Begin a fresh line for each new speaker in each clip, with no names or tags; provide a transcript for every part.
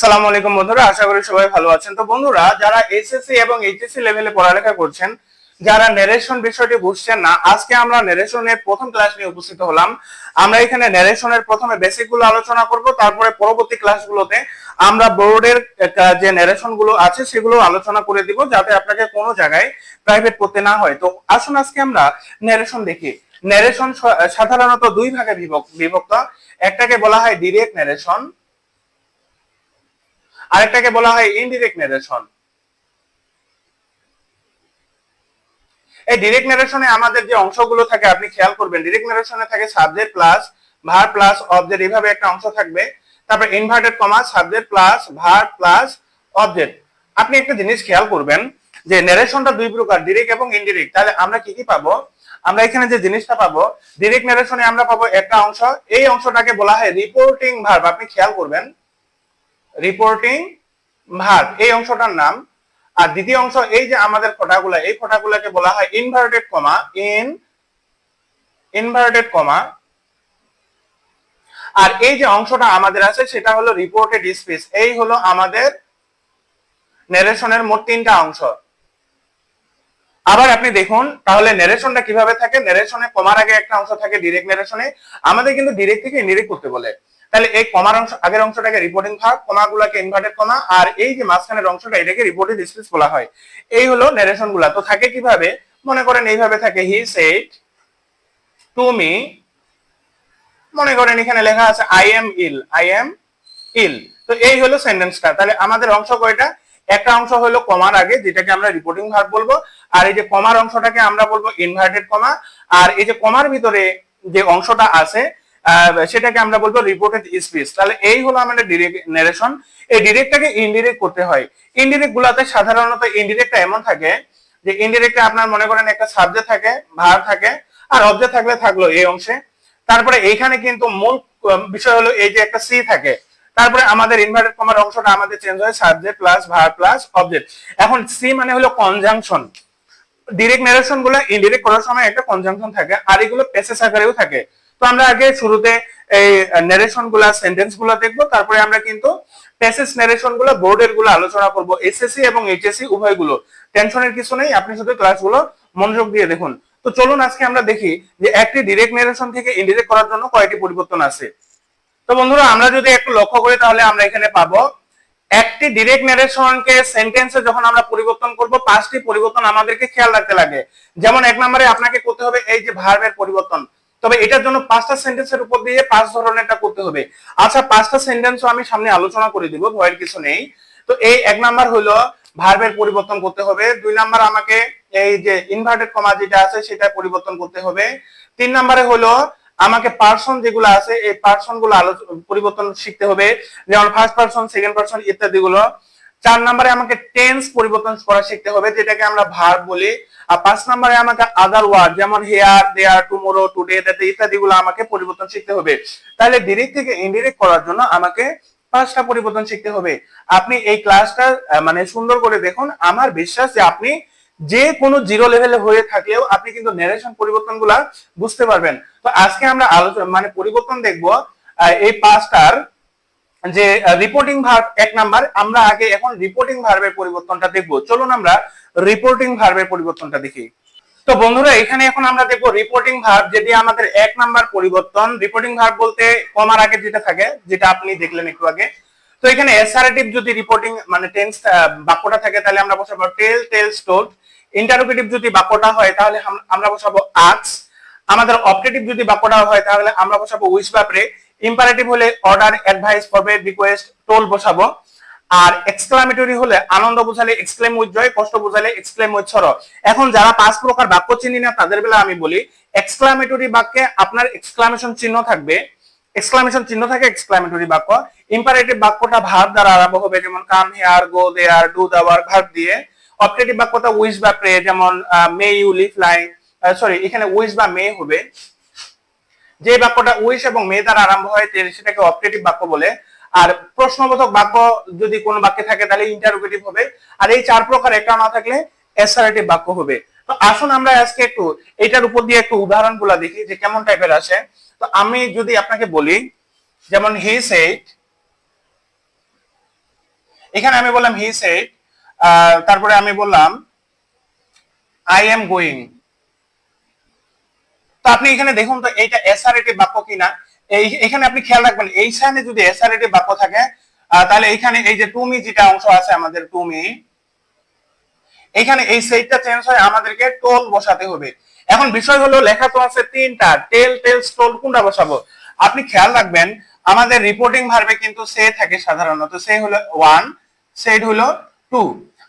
আসসালামু আলাইকুম বন্ধুরা, আশা করি সবাই ভালো আছেন। তো বন্ধুরা, যারা এসএসসি এবং এইচএসসি লেভেলে পড়ালেখা করছেন, যারা ন্যারেশন বিষয়টি বুঝছেন না, আজকে আমরা ন্যারেশনের প্রথম ক্লাস নিয়ে উপস্থিত হলাম। আমরা এখানে ন্যারেশনের প্রথমে বেসিক গুলো আলোচনা করব, তারপরে পরবর্তী ক্লাসগুলোতে আমরা বোর্ডের যে ন্যারেশন গুলো আছে সেগুলো আলোচনা করে দিব, যাতে আপনাকে কোনো জায়গায় প্রাইভেট পড়তে না হয়। তো আসুন আজকে আমরা ন্যারেশন দেখি। ন্যারেশন সাধারণত দুই ভাগে বিভক্ত। একটাকে বলা হয় ডিরেক্ট ন্যারেশন, আরেকটাকে বলা হয় ইনডিরেক্ট ন্যারেশন। এই ডিরেক্ট ন্যারেশনে আমাদের যে অংশগুলো থাকে আপনি খেয়াল করবেন, ডিরেক্ট ন্যারেশনে থাকে subject plus verb plus object, এইভাবে একটা অংশ থাকবে। তারপর inverted comma subject plus verb plus object. আপনি একটা জিনিস খেয়াল করবেন যে ন্যারেশনটা দুই প্রকার, ডিরেক্ট এবং ইনডিরেক্ট। তাহলে আমরা কি কি পাবো? আমরা এখানে যে জিনিসটা পাবো, ডিরেক্ট ন্যারেশনে আমরা পাবো একটা অংশ, এই অংশটাকে বলা হয় রিপোর্টিং ভার্ব। আপনি খেয়াল করবেন, রিপোর্টিং ভার্ব এই অংশটার নাম। আর দ্বিতীয় অংশ, এই যে আমাদের ফোঁটাগুলা, এই ফোঁটাগুলাকে বলা হয় ইনভার্টেড কমা, ইনভার্টেড কমা। আর এই যে অংশটা আমাদের আছে সেটা হলো রিপোর্টেড স্পিচ। এই হলো আমাদের ন্যারেশনের মোট তিনটা অংশ। আবার আপনি দেখুন তাহলে ন্যারেশনটা কিভাবে থাকে। ন্যারেশনে কমার আগে একটা অংশ থাকে ডিরেক্ট ন্যারেশনে, আমাদের কিন্তু ডিরেক্ট থেকে ইনডিরেক্ট করতে বলে। তাহলে এই কমার অংশ, আগের অংশটাকে রিপোর্টিং ভার্ব, কমাগুলোকে ইনভার্টেড কমা, আর এই যে মাঝখানের অংশটা এটাকে রিপোর্টেড স্পিচ বলা হয়। এই হলো ন্যারেশন গুলা। তো থাকে কিভাবে? মনে করেন এইভাবে থাকে, হি সেড টু মি। মনে করেন এখানে লেখা আছে I am ill, I am ill. তো এই হলো সেন্টেন্সটা। তাহলে আমাদের অংশ কয়টা? একটা অংশ হলো কমার আগে, যেটাকে আমরা রিপোর্টিং ভার্ব বলবো, আর এই যে কমার অংশটাকে আমরা বলবো ইনভার্টেড কমা, আর এই যে কমার ভিতরে যে অংশটা আছে সেটাকে আমরা বলবো রিপোর্টেড স্পিচ। তাহলে এই হলো আমাদের ডিরেক্ট ন্যারেশন। এই ডিরেক্টটাকে ইনডিরেক্ট করতে হয়। ইনডিরেক্ট গুলাতে সাধারণত ইনডিরেক্টটা এমন থাকে যে ইনডিরেক্টে আপনার মনে করেন একটা সাবজেক্ট থাকে, ভার্ব থাকে, আর অবজেক্ট থাকলো এই অংশে। তারপরে এইখানে কিন্তু মূল বিষয় হলো এই যে একটা সি থাকে। তারপরে আমাদের ইনভার্টেড কমার অংশটা আমাদের চেঞ্জ হয় subject plus verb plus object. এখন সি মানে হলো কনজাংশন। ডিরেক্ট ন্যারেশন গুলো ইনডিরেক্ট করার সময় একটা কনজাংশন থাকে, আর এগুলো প্যাসেজ আকারেও থাকে। তো আমরা আগে শুরুতে এই ন্যারেশন গুলা, সেন্টেন্স গুলা দেখবো, তারপরে আমরা কিন্তু প্যাসেজ ন্যারেশন গুলো, বোর্ডের গুলো আলোচনা করব, এসএসসি এবং এইচএসসি উভয়গুলো। টেনশনের কিছু নেই, আপনি শুধু ক্লাসগুলো মনোযোগ দিয়ে দেখুন। তো চলুন আজকে আমরা দেখি যে একটি ডিরেক্ট ন্যারেশন থেকে ইনডিরেক্ট করার জন্য কয়টি পরিবর্তন আছে। তো বন্ধুরা, আমরা যদি একটু লক্ষ্য করি তাহলে আমরা এখানে পাবো একটি ডিরেক্ট ন্যারেশনকে সেন্টেন্সে যখন আমরা পরিবর্তন করব, পাঁচটি পরিবর্তন আমাদেরকে খেয়াল রাখতে লাগে। যেমন এক নম্বরে আপনাকে করতে হবে এই যে ভার্বের পরিবর্তন, তবে এটার জন্য পাঁচটা সেন্টেন্সের উপর দিয়ে পাঁচ ধরনেরটা করতে হবে। আচ্ছা, পাঁচটা সেন্টেন্সও আমি সামনে আলোচনা করে দিব, ভয়ের কিছু নেই। তো এই এক নাম্বার হলো ভার্বের পরিবর্তন করতে হবে। দুই নাম্বার আমাকে এই যে ইনভার্টেড কমা যেটা আছে সেটা পরিবর্তন করতে হবে। তিন নাম্বারে হলো আমাকে পার্সন যেগুলো আছে এই পার্সন গুলো পরিবর্তন শিখতে হবে, যেমন ফার্স্ট পার্সন, সেকেন্ড পার্সন ইত্যাদি গুলো। চার নম্বরে আমাকে টেন্স পরিবর্তন করা শিখতে হবে, যেটাকে আমরা ভার্ব বলি। আর পাঁচ নম্বরে আমাকে আদার ওয়ার্ড, যেমন হেয়ার, দেয়ার, টুমোরো, টুডে ইত্যাদি গুলো আমাকে পরিবর্তন শিখতে হবে। তাহলে ডিরেক্ট থেকে ইনডিরেক্ট করার জন্য আমাকে পাঁচটা পরিবর্তন শিখতে হবে। আপনি এই ক্লাসটা মানে সুন্দর করে দেখুন, আমার বিশ্বাস যে আপনি যে কোনো জিরো লেভেলে হয়ে থাকলেও আপনি কিন্তু ন্যারেশন পরিবর্তন গুলা বুঝতে পারবেন। তো আজকে আমরা আলোচনা মানে পরিবর্তন দেখবো এই পাঁচটার। যে রিপোর্টিং ভার্ব এক নাম্বার, আমরা আগে এখন রিপোর্টিং ভার্বের পরিবর্তনটা দেখবো। চলুন আমরা রিপোর্টিং ভার্বের পরিবর্তনটা দেখি। তো বন্ধুরা, এখানে এখন আমরা দেখবো রিপোর্টিং ভার্ব, যেটি আমাদের এক নাম্বার পরিবর্তন। রিপোর্টিং ভার্ব বলতে কমার আগে যেটা থাকে, যেটা আপনি দেখলেন একটু আগে। তো এখানে অ্যাসারেটিভ যদি রিপোর্টিং মানে টেন্স বাক্যটা থাকে তাহলে আমরা বসাবো টেল, টেলস, টোল্ড। ইন্টারোগেটিভ যদি বাক্যটা হয় তাহলে আমরা বসাবো আস্কস। আমাদের অবজেক্টিভ যদি বাক্যটা হয় তাহলে আমরা বসাবো উইশ বা প্রে। ইম্পারেটিভ হলে order, advice, forbid, request, toll বসাবো। আর এক্সক্লামেটরি হলে আনন্দ বোঝালে এক্সক্লেম উইথ জয়, কষ্ট বোঝালে এক্সক্লেম উইথ সরো। এখন যারা পাঁচ প্রকার বাক্য চিনি না তাদের বেলা আমি বলি, এক্সক্লামেটরি বাক্যে আপনার এক্সক্লামেশন চিহ্ন থাকবে, এক্সক্লামেশন চিহ্ন থাকে এক্সক্লামেটরি বাক্য। ইম্পারেটিভ বাক্যটা ভার্ব দ্বারা আরম্ভ হবে, যেমন come here, go there, do the work verb দিয়ে। অবজেক্টিভ বাক্যটা উইশ বা প্রে, যেমন may you live like, sorry এখানে উইশ বা মে হবে। যে বাক্যটা উইশ এবং মে দ্বারা আরম্ভ হয় সেটাকে অবজেক্টিভ বাক্য বলে। আর প্রশ্নবোধক বাক্য যদি কোনো বাক্যে থাকে তাহলে ইন্টারোগেটিভ হবে। আর এই চার প্রকার একটা না থাকলে অ্যাসারেটিভ বাক্য হবে। তো আসুন আমরা আজকে একটু এটার উপর দিয়ে একটু উদাহরণগুলো দেখি যে কেমন টাইপের আসে। তো আমি যদি আপনাকে বলি, যেমন হি সেড, এখানে আমি বললাম হি সেড, তারপরে আমি বললাম আই এম গোয়িং। তো আপনি এখানে দেখুন তো এইটা অ্যাসারেটিভ বাক্য কিনা। এখানে আপনি খেয়াল রাখবেন এই সাইনে যদি অ্যাসারেটিভ বাক্য থাকে তাহলে এখানে এই যে টু মি যেটা অংশ আছে আমাদের টু মি, এখানে এই সেইটটা চেঞ্জ হয় আমাদেরকে টোল বসাতে হবে। এখন বিষয় হলো লেখা তো আছে তিনটা, টেল, টেলস, টোল, কোনটা বসাবো? আপনি খেয়াল রাখবেন আমাদের রিপোর্টিং ভার্বে কিন্তু সে থাকে সাধারণত, সে হলো 1, সেড হলো 2।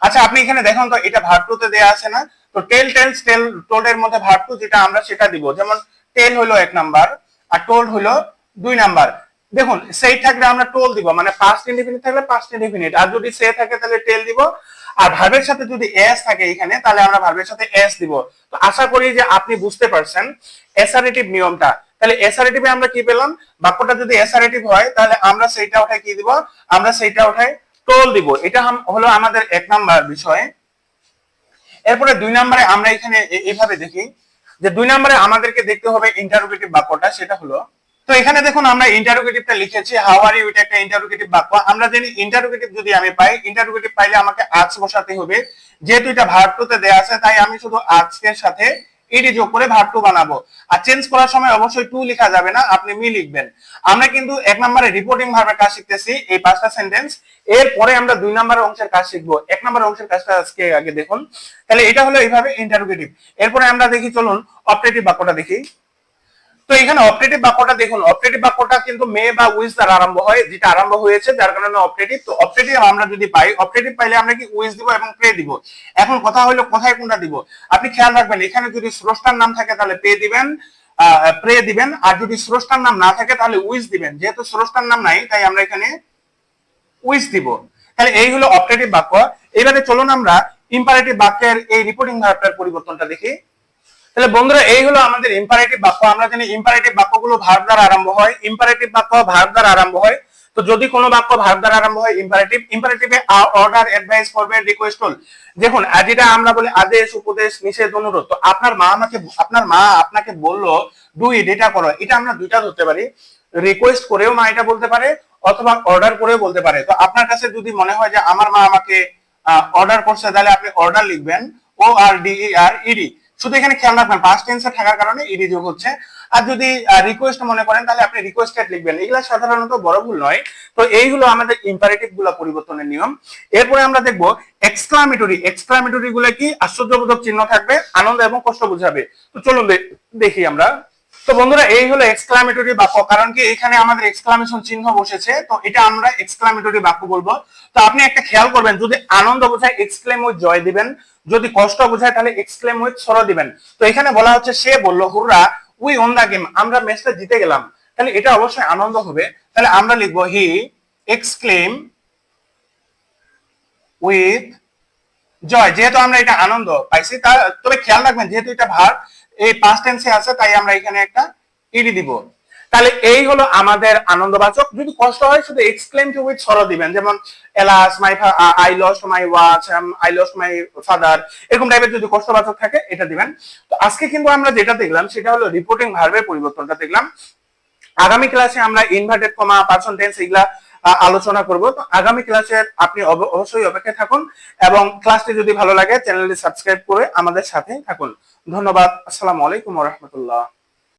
আচ্ছা আপনি এখানে দেখুন তো এটা ভার্ব 2 তে দেয়া আছে না? তো টেল, টেলস, টেল, টোল এর মধ্যে ভার্ব 2 যেটা আমরা সেটা দিব। যেমন টেল হলো 1 নাম্বার আর টোল্ড হলো 2 নাম্বার। দেখুন সেই থাকলে আমরা টোল দিব, মানে পাস্ট ইনডিফিনিট থাকলে পাস্ট ইনডিফিনিট, আর যদি সে থাকে তাহলে টেল দিব। আর ভার্বের সাথে যদি এস থাকে এখানে তাহলে আমরা ভার্বের সাথে এস দিব। তো আশা করি যে আপনি বুঝতে পারছেন অ্যাসারেটিভ নিয়মটা। তাহলে অ্যাসারেটিভে আমরা কি পেলাম? বাক্যটা যদি অ্যাসারেটিভ হয় তাহলে আমরা সেইটা উঠায় কি দিব? আমরা সেইটা উঠায় টোল দিব। এটা হলো আমাদের 1 নাম্বার বিষয়। এরপরে 2 নম্বরে আমরা এখানে এইভাবে দেখি যে 2 নম্বরে আমাদেরকে দেখতে হবে ইন্টারোগেটিভ বাক্যটা, সেটা হলো, তো এখানে দেখুন আমরা ইন্টারোগেটিভটা লিখেছি হাউ আর ইউ, এটা একটা ইন্টারোগেটিভ বাক্য। আমরা জানি ইন্টারোগেটিভ যদি আমি পাই, ইন্টারোগেটিভ পাইলে আমাকে আস্ক বসাতে হবে। যেহেতু এটা ভার্ব 2 তে দেয়া আছে তাই আমি শুধু আস্ক এর সাথে ইডি যোগ করে ভার্ব 2 বানাবো। আর চেঞ্জ করার সময় অবশ্যই টু লেখা যাবে না, আপনি মি লিখবেন। আমরা কিন্তু 1 নম্বরে রিপোর্টিং ভার্বের কাজ শিখতেছি এই 5টা সেন্টেন্স, এরপরে আমরা 2 নম্বরের অংশের কাজ শিখবো। 1 নম্বরের অংশের কাজটা আজকে আগে দেখুন। তাহলে এটা হলো এইভাবে ইন্টারোগেটিভ। এরপরে আমরা দেখি, চলুন অপারেটিভ বাক্যটা দেখি। তো এখানে অপারেটিভ বাক্যটা দেখুন, অপারেটিভ বাক্যটা কিন্তু মে বা উইজ দ্বারা আরম্ভ হয়, যেটা আরম্ভ হয়েছে যার কারণে অপারেটিভ। তো অপারেটিভ আমরা যদি পাই, অপারেটিভ পাইলে আমরা কি উইজ দিব এবং প্রে দিব। এখন কথা হলো কোথায় কোনটা দিব। আপনি খেয়াল রাখবেন এখানে যদি স্রষ্টার নাম থাকে তাহলে পে দিবেন, প্রে দিবেন, আর যদি স্রষ্টার নাম না থাকে তাহলে উইজ দিবেন। যেহেতু স্রষ্টার নাম নাই তাই আমরা এখানে উইজ দিব। তাহলে এই হলো অপারেটিভ বাক্য। এবারে চলুন আমরা ইম্পারেটিভ বাক্যের এই রিপোর্টিং ভার্বটার পরিবর্তনটা দেখি। তাহলে বন্ধুরা এই হলো আমাদের ইম্পারেটিভ বাক্য। আমরা জানি ইম্পারেটিভ বাক্যগুলো ভার্ব দ্বারা আরম্ভ হয়, ইম্পারেটিভ বাক্য ভার্ব দ্বারা আরম্ভ হয়। তো যদি কোনো বাক্য ভার্ব দ্বারা আরম্ভ হয় ইম্পারেটিভ, ইম্পারেটিভে order, advice, forward, request, all. দেখুন যেটা আমরা বলি আদেশ, উপদেশ, নিষেধ, অনুরোধ। তো আপনার মা আপনাকে বললো ডু ইট, এটা করো, এটা আমরা দুইটা ধরতে পারি। রিকোয়েস্ট করেও মা এটা বলতে পারে অথবা অর্ডার করেও বলতে পারে। তো আপনার কাছে যদি মনে হয় যে আমার মা আমাকে অর্ডার করছে তাহলে আপনি অর্ডার লিখবেন, ও আর ডি ই আর ইডি। শুধু এখানে খেয়াল রাখবেন পাস্ট টেন্সে থাকার কারণে ইডি যোগ হচ্ছে। আর যদি রিকোয়েস্ট মনে করেন তাহলে আপনি রিকোয়েস্টেড লিখবেন। এগুলা সাধারণত বড় ভুল নয়। তো এই হলো আমাদের ইম্পারেটিভ গুলা পরিবর্তনের নিয়ম। এরপরে আমরা দেখব এক্সক্লামেটরি। এক্সক্লামেটরি গুলা কি? আশ্চর্যবোধক চিহ্ন থাকবে, আনন্দ এবং কষ্ট বোঝাবে। তো চলুন দেখি আমরা। তো বন্ধুরা এই হলো এক্সক্লামেটরি বাক্য, কারণ কি এখানে আমাদের এক্সক্লামেশন চিহ্ন বসেছে, তো এটা আমরা এক্সক্লামেটরি বাক্য বলবো। তো আপনি একটা খেয়াল করবেন, যদি আনন্দ বোঝায় এক্সক্লেম উইথ জয় দিবেন, যদি কষ্ট বোঝায় তাহলে এক্সক্লেম উইথ সরো দিবেন। তো এখানে বলা হচ্ছে সে বলল hurrah we won the game, আমরা ম্যাচটা জিতে গেলাম, তাহলে এটা অবশ্যই আনন্দ হবে। তাহলে আমরা লিখবো হি এক্সক্লেম উইথ জয়, যেহেতু আমরা এটা আনন্দ পাইছি। তবে খেয়াল রাখবেন যেহেতু এটা ভার্ব এই পাস্ট টেন্সে আছে তাই আমরা এখানে একটা ইডি দিব। তাহলে এই হলো আমাদের আনন্দবাচক। যদি কষ্ট হয় শুধু এক্সক্লেম টু উইথ সরো দিবেন, যেমন alas my I lost my watch, I lost my father, এরকম টাইপের যদি কষ্টবাচক থাকে এটা দিবেন। তো আজকে কিন্তু আমরা যেটা দেখলাম সেটা হলো রিপোর্টিং ভার্বের পরিবর্তনটা দেখলাম। আগামী ক্লাসে আমরা ইনভার্টেড কমা, পারসন টেন্স এগুলা আলোচনা করব। তো আগামী ক্লাসে আপনি অবশ্যই অপেক্ষায় থাকুন এবং ক্লাসটি যদি ভালো লাগে চ্যানেলটি সাবস্ক্রাইব করে আমাদের সাথে থাকুন। ধন্যবাদ। আসসালামু আলাইকুম ওয়া রাহমাতুল্লাহ।